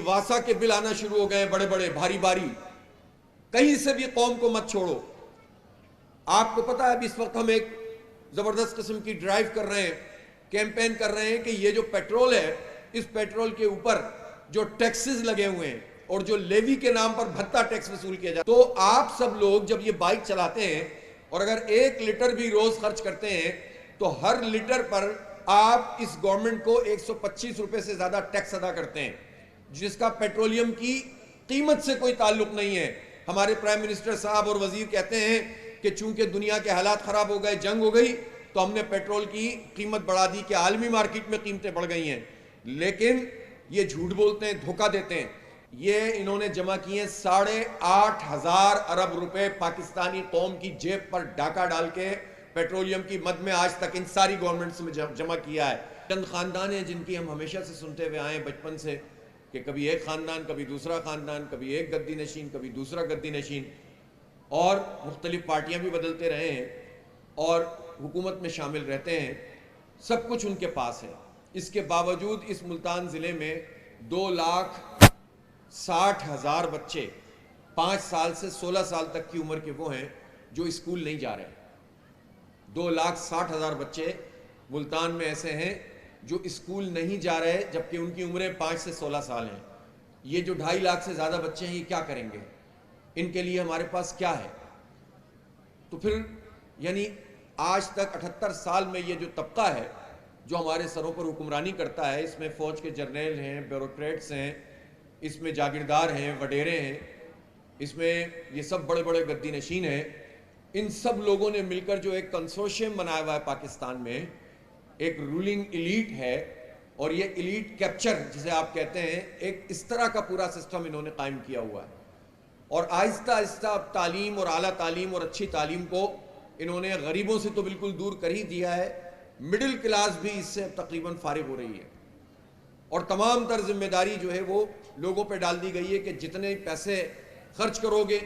واسا کے بل آنا شروع ہو گئے بڑے بڑے بھاری بھاری، کہیں سے بھی قوم کو مت چھوڑو۔ آپ کو پتا ہے اب اس وقت ہم ایک زبردست قسم کی ڈرائیو کر رہے ہیں، کیمپین کر رہے ہیں کہ یہ جو پیٹرول ہے، اس پیٹرول کے اوپر جو ٹیکسز لگے ہوئے ہیں اور جو لیوی کے نام پر بھتہ ٹیکس وصول کیا جاتا ہے، تو آپ سب لوگ جب یہ بائک چلاتے ہیں اور اگر 1 لیٹر بھی روز خرچ کرتے ہیں تو ہر لیٹر پر آپ اس گورنمنٹ کو 125 روپے سے زیادہ ٹیکس ادا کرتے ہیں، جس کا پیٹرولیم کی قیمت سے کوئی تعلق نہیں ہے۔ ہمارے پرائم منسٹر صاحب اور وزیر کہتے ہیں کہ چونکہ دنیا کے حالات خراب ہو گئے، جنگ ہو گئی، تو ہم نے پیٹرول کی قیمت بڑھا دی کہ عالمی مارکیٹ میں قیمتیں بڑھ گئی ہیں، لیکن یہ جھوٹ بولتے ہیں، دھوکہ دیتے ہیں۔ یہ انہوں نے جمع کیے 8,500 ارب روپے پاکستانی قوم کی جیب پر ڈاکہ ڈال کے پیٹرولیم کی مد میں آج تک ان ساری گورنمنٹس میں جمع کیا ہے۔ چند خاندان ہیں جن کی ہم ہمیشہ سے سنتے ہوئے آئے ہیں بچپن سے، کہ کبھی ایک خاندان، کبھی دوسرا خاندان، کبھی ایک گدی نشین، کبھی دوسرا گدی نشین، اور مختلف پارٹیاں بھی بدلتے رہے ہیں اور حکومت میں شامل رہتے ہیں، سب کچھ ان کے پاس ہے۔ اس کے باوجود اس ملتان ضلع میں 2,60,000 بچے 5 سال سے 16 سال تک کی عمر کے وہ ہیں جو اسکول نہیں جا رہے۔ 2,60,000 بچے ملتان میں ایسے ہیں جو اسکول نہیں جا رہے، جبکہ ان کی عمریں 5 سے 16 سال ہیں۔ یہ جو 2.5 لاکھ سے زیادہ بچے ہیں، یہ کیا کریں گے؟ ان کے لیے ہمارے پاس کیا ہے؟ تو پھر یعنی آج تک 78 سال میں یہ جو طبقہ ہے جو ہمارے سروں پر حکمرانی کرتا ہے، اس میں فوج کے جرنیل ہیں، بیوروکریٹس ہیں، اس میں جاگیردار ہیں، وڈیرے ہیں، اس میں یہ سب بڑے بڑے گدی نشین ہیں، ان سب لوگوں نے مل کر جو ایک کنسورشیم بنایا ہوا ہے پاکستان میں، ایک رولنگ ایلیٹ ہے، اور یہ ایلیٹ کیپچر جسے آپ کہتے ہیں، ایک اس طرح کا پورا سسٹم انہوں نے قائم کیا ہوا ہے۔ اور آہستہ آہستہ اب تعلیم اور اعلیٰ تعلیم اور اچھی تعلیم کو انہوں نے غریبوں سے تو بالکل دور کر ہی دیا ہے، مڈل کلاس بھی اس سے تقریباً فارغ ہو رہی ہے، اور تمام تر ذمہ داری جو ہے وہ لوگوں پہ ڈال دی گئی ہے کہ جتنے پیسے خرچ کرو گے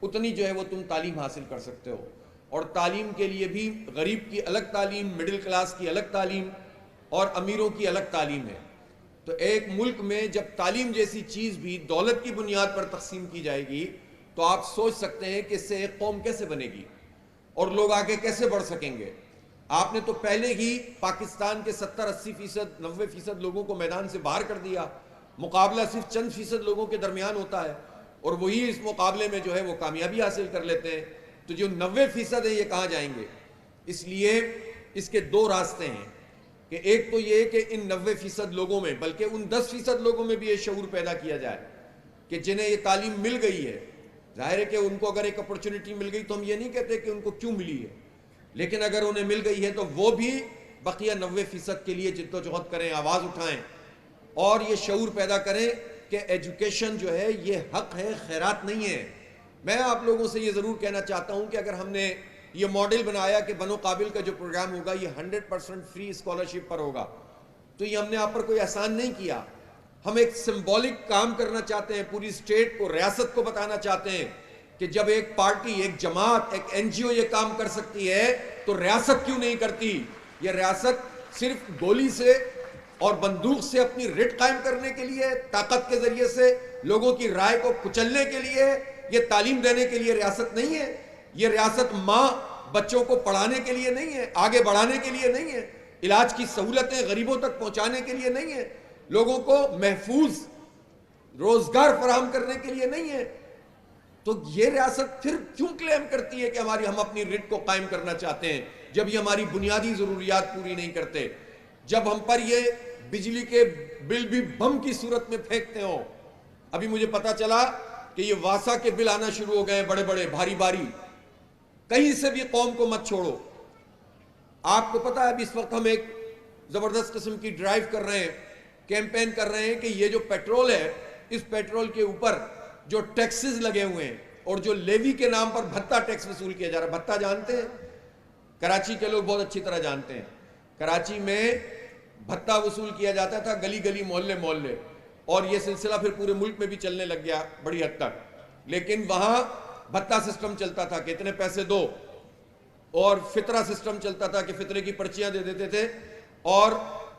اتنی جو ہے وہ تم تعلیم حاصل کر سکتے ہو۔ اور تعلیم کے لیے بھی غریب کی الگ تعلیم، مڈل کلاس کی الگ تعلیم اور امیروں کی الگ تعلیم ہے۔ تو ایک ملک میں جب تعلیم جیسی چیز بھی دولت کی بنیاد پر تقسیم کی جائے گی تو آپ سوچ سکتے ہیں کہ اس سے ایک قوم کیسے بنے گی اور لوگ آگے کیسے بڑھ سکیں گے۔ آپ نے تو پہلے ہی پاکستان کے 70-80%، 90% لوگوں کو میدان سے باہر کر دیا، مقابلہ صرف چند فیصد لوگوں کے درمیان ہوتا ہے، اور وہی اس مقابلے میں جو ہے وہ کامیابی حاصل کر لیتے ہیں۔ تو جو 90% ہیں یہ کہاں جائیں گے؟ اس لیے اس کے 2 راستے ہیں، کہ ایک تو یہ کہ ان 90% لوگوں میں، بلکہ ان 10% لوگوں میں بھی یہ شعور پیدا کیا جائے کہ جنہیں یہ تعلیم مل گئی ہے، ظاہر ہے کہ ان کو اگر ایک اپرچونٹی مل گئی تو ہم یہ نہیں کہتے کہ ان کو کیوں ملی ہے، لیکن اگر انہیں مل گئی ہے تو وہ بھی بقیہ 90% کے لیے جد و جہد کریں، آواز اٹھائیں، اور یہ شعور پیدا کریں کہ ایجوکیشن جو ہے یہ حق ہے، خیرات نہیں ہے۔ میں آپ لوگوں سے یہ ضرور کہنا چاہتا ہوں کہ اگر ہم نے یہ ماڈل بنایا کہ بنو قابل کا جو پروگرام ہوگا یہ 100% فری اسکالرشپ پر ہوگا، تو یہ ہم نے آپ پر کوئی احسان نہیں کیا، ہم ایک سمبولک کام کرنا چاہتے ہیں، پوری اسٹیٹ کو، ریاست کو بتانا چاہتے ہیں کہ جب ایک پارٹی، ایک جماعت، ایک NGO یہ کام کر سکتی ہے تو ریاست کیوں نہیں کرتی؟ یہ ریاست صرف گولی سے اور بندوق سے اپنی رٹ قائم کرنے کے لیے، طاقت کے ذریعے سے لوگوں کی رائے کو کچلنے کے لیے، یہ تعلیم دینے کے لیے ریاست نہیں ہے۔ یہ ریاست ماں بچوں کو پڑھانے کے لیے نہیں ہے، آگے بڑھانے کے لیے نہیں ہے، علاج کی سہولتیں غریبوں تک پہنچانے کے لیے نہیں ہے، لوگوں کو محفوظ روزگار فراہم کرنے کے لیے نہیں ہے۔ تو یہ ریاست پھر کیوں کلیم کرتی ہے کہ ہم اپنی رٹ کو قائم کرنا چاہتے ہیں، جب یہ ہماری بنیادی ضروریات پوری نہیں کرتے، جب ہم پر یہ بجلی کے بل بھی بم کی صورت میں پھینکتے ہوں۔ ابھی مجھے پتا چلا کہ یہ واسا کے بل آنا شروع ہو گئے بڑے بڑے بھاری بھاری، کہیں سے بھی قوم کو مت چھوڑو۔ آپ کو پتا ہے اب اس وقت ہم ایک زبردست قسم کی ڈرائیو کر رہے ہیں، کیمپین کر رہے ہیں کہ یہ جو پیٹرول ہے، اس پیٹرول کے اوپر جو ٹیکسز لگے ہوئے ہیں اور جو لیوی کے نام پر بھتہ ٹیکس وصول کیا جا رہا ہے، بھتہ جانتے ہیں؟ کراچی کے لوگ بہت اچھی طرح جانتے ہیں، کراچی میں بھتہ وصول کیا جاتا تھا گلی گلی، محلے محلے، اور یہ سلسلہ پھر پورے ملک میں بھی چلنے لگ گیا بڑی حد تک، لیکن وہاں بھتہ سسٹم چلتا تھا کہ اتنے پیسے دو، اور فطرہ سسٹم چلتا تھا کہ فطرے کی پرچیاں دے دیتے تھے، اور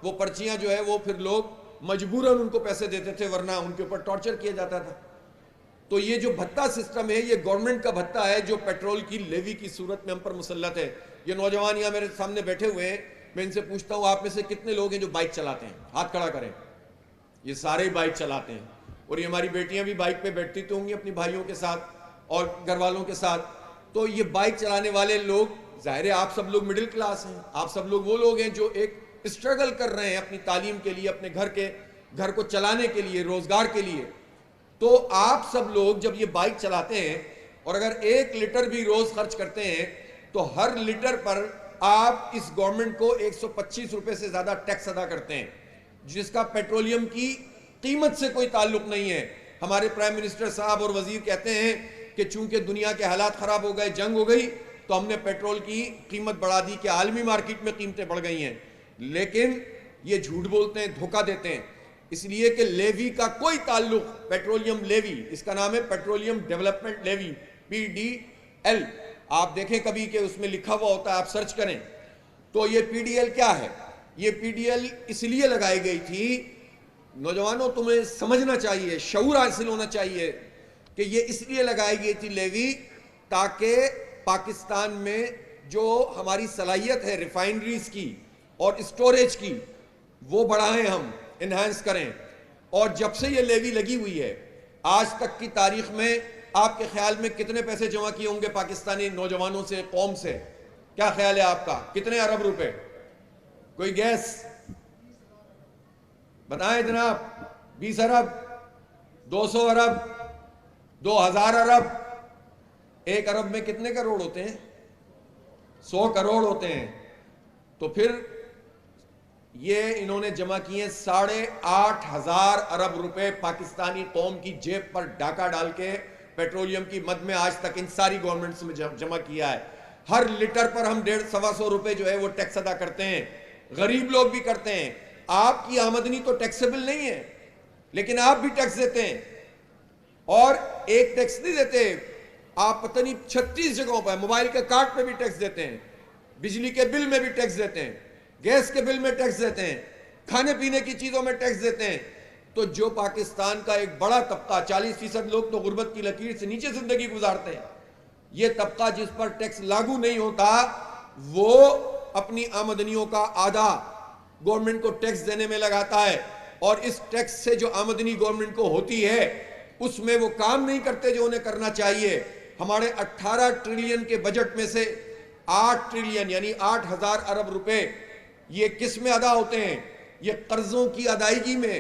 وہ پرچیاں جو ہے وہ پھر لوگ مجبوراً ان کو پیسے دیتے تھے ورنہ ان کے اوپر ٹارچر کیا جاتا تھا. تو یہ جو بھتہ سسٹم ہے یہ گورنمنٹ کا بھتہ ہے جو پیٹرول کی لیوی کی صورت میں ہم پر مسلط ہے. یہ نوجوان یہاں میرے سامنے بیٹھے ہوئے ہیں, میں ان سے پوچھتا ہوں آپ میں سے کتنے لوگ ہیں جو بائک چلاتے ہیں؟ ہاتھ کھڑا کریں. یہ سارے ہی بائک چلاتے ہیں, اور یہ ہماری بیٹیاں بھی بائک پہ بیٹھتی تو ہوں گی اپنی بھائیوں کے ساتھ اور گھر والوں کے ساتھ. تو یہ بائک چلانے والے لوگ, ظاہر ہے آپ سب لوگ مڈل کلاس ہیں, آپ سب لوگ وہ لوگ ہیں جو ایک اسٹرگل کر رہے ہیں اپنی تعلیم کے لیے, اپنے گھر کو چلانے کے لیے, روزگار کے لیے. تو آپ سب لوگ جب یہ بائک چلاتے ہیں اور اگر 1 لیٹر بھی روز خرچ کرتے ہیں تو ہر لیٹر پر آپ اس گورنمنٹ کو 125 روپے سے زیادہ ٹیکس ادا کرتے ہیں, جس کا پیٹرولیم کی قیمت سے کوئی تعلق نہیں ہے. ہمارے پرائم منسٹر صاحب اور وزیر کہتے ہیں کہ چونکہ دنیا کے حالات خراب ہو گئے, جنگ ہو گئی, تو ہم نے پیٹرول کی قیمت بڑھا دی کہ عالمی مارکیٹ میں قیمتیں بڑھ گئی ہیں. لیکن یہ جھوٹ بولتے ہیں, دھوکہ دیتے ہیں, اس لیے کہ لیوی کا کوئی تعلق, پیٹرولیم لیوی, اس کا نام ہے پیٹرولیم ڈیولپمنٹ لیوی, PDL. آپ دیکھیں کبھی کہ اس میں لکھا ہوا ہوتا ہے, آپ سرچ کریں. تو یہ PDL کیا ہے؟ یہ PDL اس لیے لگائی گئی تھی, نوجوانوں تمہیں سمجھنا چاہیے, شعور حاصل ہونا چاہیے کہ یہ اس لیے لگائی گئی تھی لیوی تاکہ پاکستان میں جو ہماری صلاحیت ہے ریفائنریز کی اور اسٹوریج کی وہ بڑھائیں, ہم انہانس کریں. اور جب سے یہ لیوی لگی ہوئی ہے آج تک کی تاریخ میں آپ کے خیال میں کتنے پیسے جمع کیے ہوں گے پاکستانی نوجوانوں سے, قوم سے؟ کیا خیال ہے آپ کا؟ کتنے ارب روپے؟ کوئی گیس بتائیں جناب. 20 ارب, 200 ارب, 2000 ارب. 1 ارب میں کتنے کروڑ ہوتے ہیں؟ 100 کروڑ ہوتے ہیں. تو پھر یہ انہوں نے جمع کیے 8,500 ارب روپے پاکستانی قوم کی جیب پر ڈاکہ ڈال کے پیٹرولیم کی مد میں آج تک ان ساری گورنمنٹس میں جمع کیا ہے. ہر لیٹر پر ہم 150-125 روپے جو ہے وہ ٹیکس ادا کرتے ہیں, غریب لوگ بھی کرتے ہیں. آپ کی آمدنی تو ٹیکسیبل نہیں ہے لیکن آپ بھی ٹیکس دیتے ہیں, اور ایک ٹیکس نہیں دیتے آپ, پتہ نہیں 36 جگہوں پر, موبائل کے کارڈ پہ بھی ٹیکس دیتے ہیں, بجلی کے بل میں بھی ٹیکس دیتے ہیں, گیس کے بل میں ٹیکس دیتے ہیں, کھانے پینے کی چیزوں میں ٹیکس دیتے ہیں. تو جو پاکستان کا ایک بڑا طبقہ, 40% لوگ تو غربت کی لکیر سے نیچے زندگی گزارتے ہیں, یہ طبقہ جس پر ٹیکس لاگو نہیں ہوتا وہ اپنی آمدنیوں کا آدھا گورنمنٹ کو ٹیکس دینے میں لگاتا ہے, اور اس ٹیکس سے جو آمدنی گورنمنٹ کو ہوتی ہے اس میں وہ کام نہیں کرتے جو انہیں کرنا چاہیے. ہمارے 18 ٹریلین کے بجٹ میں سے 8 ٹریلین یعنی 8,000 ارب روپے یہ کس میں ادا ہوتے ہیں؟ یہ قرضوں کی ادائیگی میں,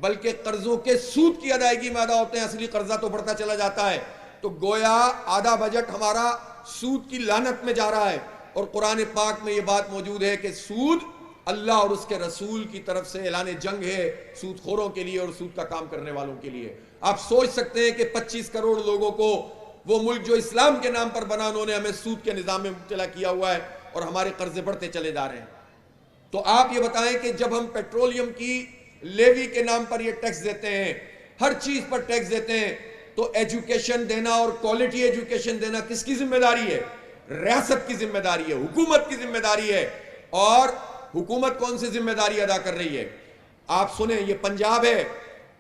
بلکہ قرضوں کے سود کی ادائیگی میں ادا ہوتے ہیں. اصلی قرضہ تو بڑھتا چلا جاتا ہے. تو گویا آدھا بجٹ ہمارا سود کی لعنت میں جا رہا ہے, اور قرآن پاک میں یہ بات موجود ہے کہ سود اللہ اور اس کے رسول کی طرف سے اعلان جنگ ہے سود خوروں کے لیے اور سود کا کام کرنے والوں کے لیے. آپ سوچ سکتے ہیں کہ 25 کروڑ لوگوں کو وہ ملک جو اسلام کے نام پر بنا, انہوں نے ہمیں سود کے نظام میں مبتلا کیا ہوا ہے اور ہمارے قرضے بڑھتے چلے جا رہے ہیں. تو آپ یہ بتائیں کہ جب ہم پیٹرولیم کی لیوی کے نام پر یہ ٹیکس دیتے ہیں, ہر چیز پر ٹیکس دیتے ہیں, تو ایجوکیشن دینا اور کوالٹی ایجوکیشن دینا کس کی ذمہ داری ہے؟ ریاست کی ذمہ داری ہے, حکومت کی ذمہ داری ہے. اور حکومت کون سی ذمہ داری ادا کر رہی ہے؟ آپ سنیں, یہ پنجاب ہے,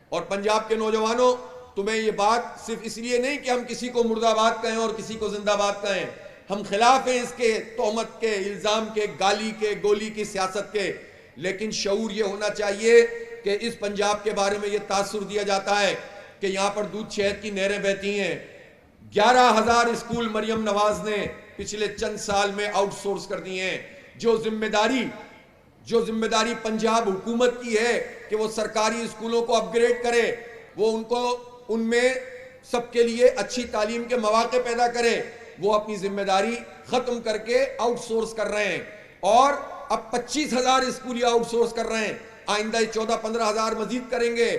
اور پنجاب کے نوجوانوں تمہیں یہ بات صرف اس لیے نہیں کہ ہم کسی کو مردہ باد کہیں اور کسی کو زندہ باد کہیں, ہم خلاف ہیں اس کے تہمت کے, الزام کے, گالی کے, گولی کی سیاست کے, لیکن شعور یہ ہونا چاہیے کہ اس پنجاب کے بارے میں یہ تاثر دیا جاتا ہے کہ یہاں پر دودھ شہد کی نہریں بہتی ہیں. 11,000 اسکول مریم نواز نے پچھلے چند سال میں آؤٹ سورس کر دی ہیں. جو ذمہ داری پنجاب حکومت کی ہے کہ وہ سرکاری اسکولوں کو اپ گریڈ کرے, وہ ان میں سب کے لیے اچھی تعلیم کے مواقع پیدا کرے, وہ اپنی ذمہ داری ختم کر کے آؤٹ سورس کر رہے ہیں. اور اب 25,000 اسکول آؤٹ سورس کر رہے ہیں, آئندہ 14-15,000 مزید کریں گے.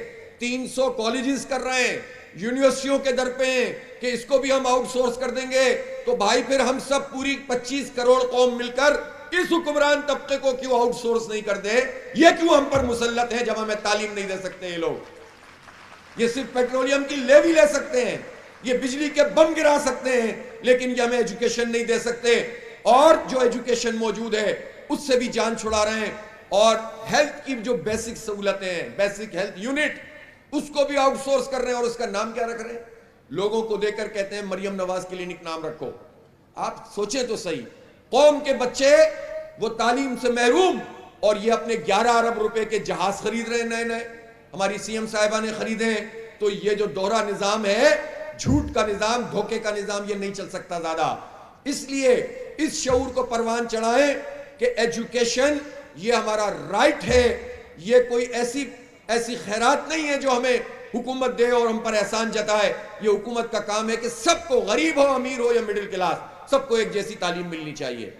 300 کالجز کر رہے ہیں, یونیورسٹیوں کے در پہ ہیں کہ اس کو بھی ہم آؤٹ سورس کر دیں گے. تو بھائی پھر ہم سب پوری 25 کروڑ قوم مل کر اس حکمران طبقے کو کیوں آؤٹ سورس نہیں کر دے؟ یہ کیوں ہم پر مسلط ہیں جب ہمیں تعلیم نہیں دے سکتے یہ لوگ؟ یہ صرف پیٹرولیم کی لیوی لے سکتے ہیں, یہ بجلی کے بم گرا سکتے ہیں, لیکن یہ ہمیں ایجوکیشن نہیں دے سکتے. اور جو ایجوکیشن موجود ہے اس سے بھی جان چھڑا رہے ہیں. اور ہیلتھ کی جو بیسک سہولتیں ہیں، بیسک ہیلتھ یونٹ، اس کو بھی آؤٹ سورس کر رہے ہیں، اور اس کا نام کیا رکھ رہے ہیں؟ لوگوں کو دے کر کہتے ہیں مریم نواز کلینک نام رکھو۔ آپ سوچیں تو صحیح، قوم کے بچے وہ تعلیم سے محروم، اور یہ اپنے 11 ارب روپے کے جہاز خرید رہے ہیں، نئے نئے ہماری سی ایم صاحبہ نے خریدے ہیں۔ تو یہ جو دوہرا نظام ہے، جھوٹ کا نظام، دھوکے کا نظام، یہ نہیں چل سکتا زیادہ۔ اس لیے اس شعور کو پروان چڑھائیں کہ ایجوکیشن یہ ہمارا رائٹ ہے، یہ کوئی ایسی خیرات نہیں ہے جو ہمیں حکومت دے اور ہم پر احسان جتائے۔ یہ حکومت کا کام ہے کہ سب کو، غریب ہو، امیر ہو یا مڈل کلاس، سب کو ایک جیسی تعلیم ملنی چاہیے۔